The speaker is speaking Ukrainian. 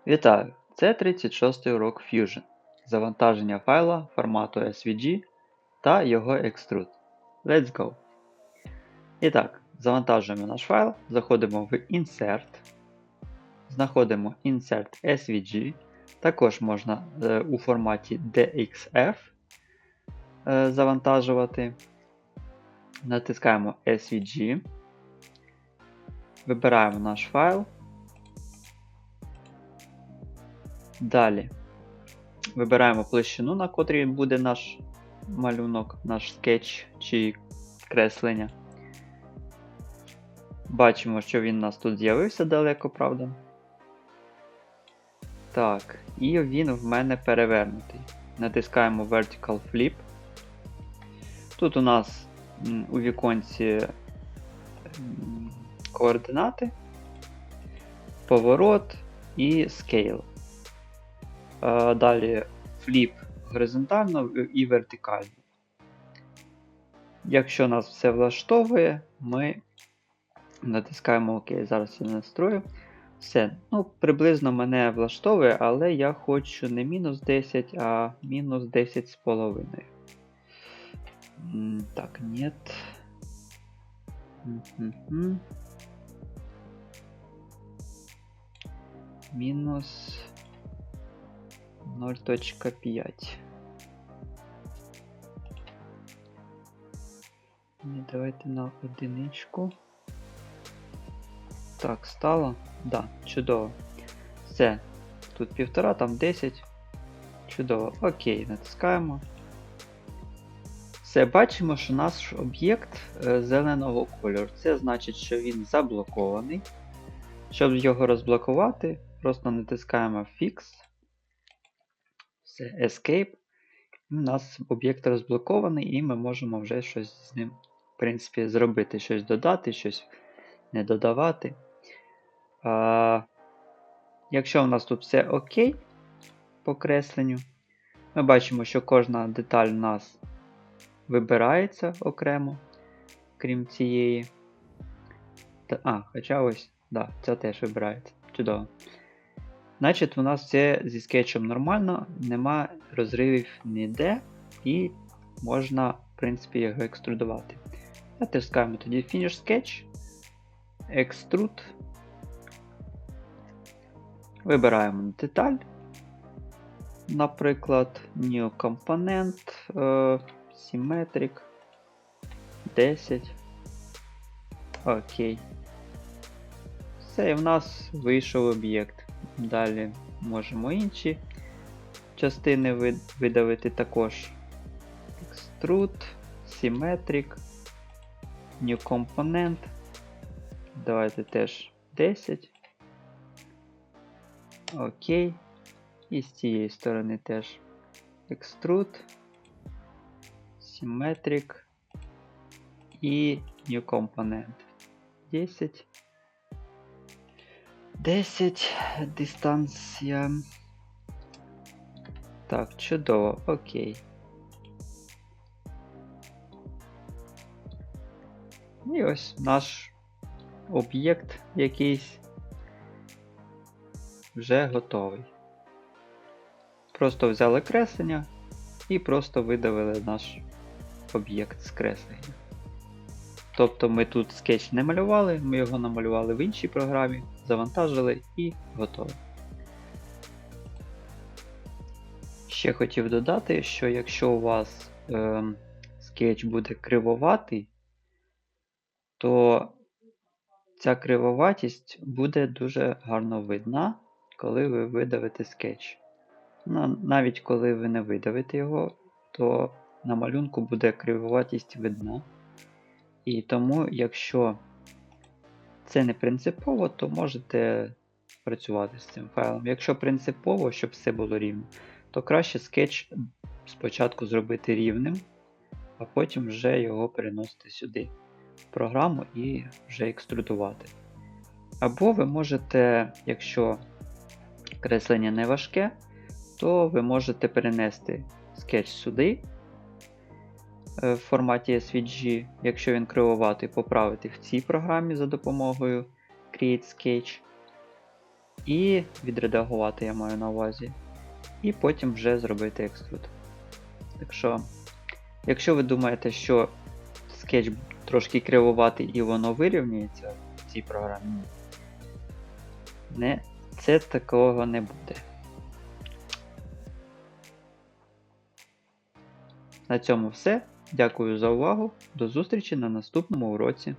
Вітаю! Це 36-й урок Fusion. Завантаження файла формату SVG та його extrude. Let's go! І так, завантажуємо наш файл, заходимо в Insert, знаходимо Insert SVG. Також можна у форматі DXF завантажувати. Натискаємо SVG, вибираємо наш файл. Далі вибираємо площину, на котрій буде наш малюнок, наш скетч чи креслення. Бачимо, що він у нас тут з'явився далеко, правда? Так, і він в мене перевернутий. Натискаємо Vertical Flip. Тут у нас у віконці координати, поворот і Scale. Далі Flip горизонтально і вертикально. Якщо нас все влаштовує, ми натискаємо ОК. Зараз я настрою. Все. Ну, приблизно мене влаштовує, але я хочу не мінус 10, а мінус 10,5. Так, нет. Мінус 0.5. І давайте на одиничку. Так, стало? Да, чудово. Все. Тут 1,5, там 10. Чудово. Окей, натискаємо. Все, бачимо, що наш об'єкт зеленого кольору. Це значить, що він заблокований. Щоб його розблокувати, просто натискаємо Fix. Все, Escape. У нас об'єкт розблокований, і ми можемо вже щось з ним, в принципі, зробити. Щось додати, щось не додавати. Якщо у нас тут все окей по кресленню, ми бачимо, що кожна деталь у нас вибирається окремо, крім цієї. Хоча ось, да, ця теж вибирається. Чудово. Значить, у нас все зі скетчем нормально, нема розривів ніде, і можна, в принципі, його екструдувати. Натискаємо тоді Finish Sketch, Extrude. Вибираємо деталь. Наприклад, New Component, Symmetric, 10. Окей. Все, і в нас вийшов об'єкт. Далі можемо інші частини видавити також. Extrude, Symmetric, New Component. Давайте теж 10. Окей. І з цієї сторони теж Extrude, Symmetric і New Component. 10. 10. Дистанція. Так, чудово. Окей. І ось наш об'єкт якийсь вже готовий. Просто взяли креслення і просто видавили наш об'єкт з креслення. Тобто ми тут скетч не малювали, ми його намалювали в іншій програмі, завантажили і готово. Ще хотів додати, що якщо у вас скетч буде кривоватий, то ця кривоватість буде дуже гарно видна, коли ви видавите скетч. Навіть коли ви не видавите його, то на малюнку буде кривоватість видна. І тому, якщо це не принципово, то можете працювати з цим файлом. Якщо принципово, щоб все було рівно, то краще скетч спочатку зробити рівним, а потім вже його переносити сюди, в програму, і вже екструдувати. Або ви можете, якщо креслення не важке, то ви можете перенести скетч сюди, в форматі SVG, якщо він кривоватий, поправити в цій програмі за допомогою Create Sketch. і відредагувати я маю на увазі. І потім вже зробити екструд. Так що, якщо ви думаєте, що скетч трошки кривуватий і воно вирівнюється в цій програмі, це такого не буде. На цьому все. Дякую за увагу. До зустрічі на наступному уроці.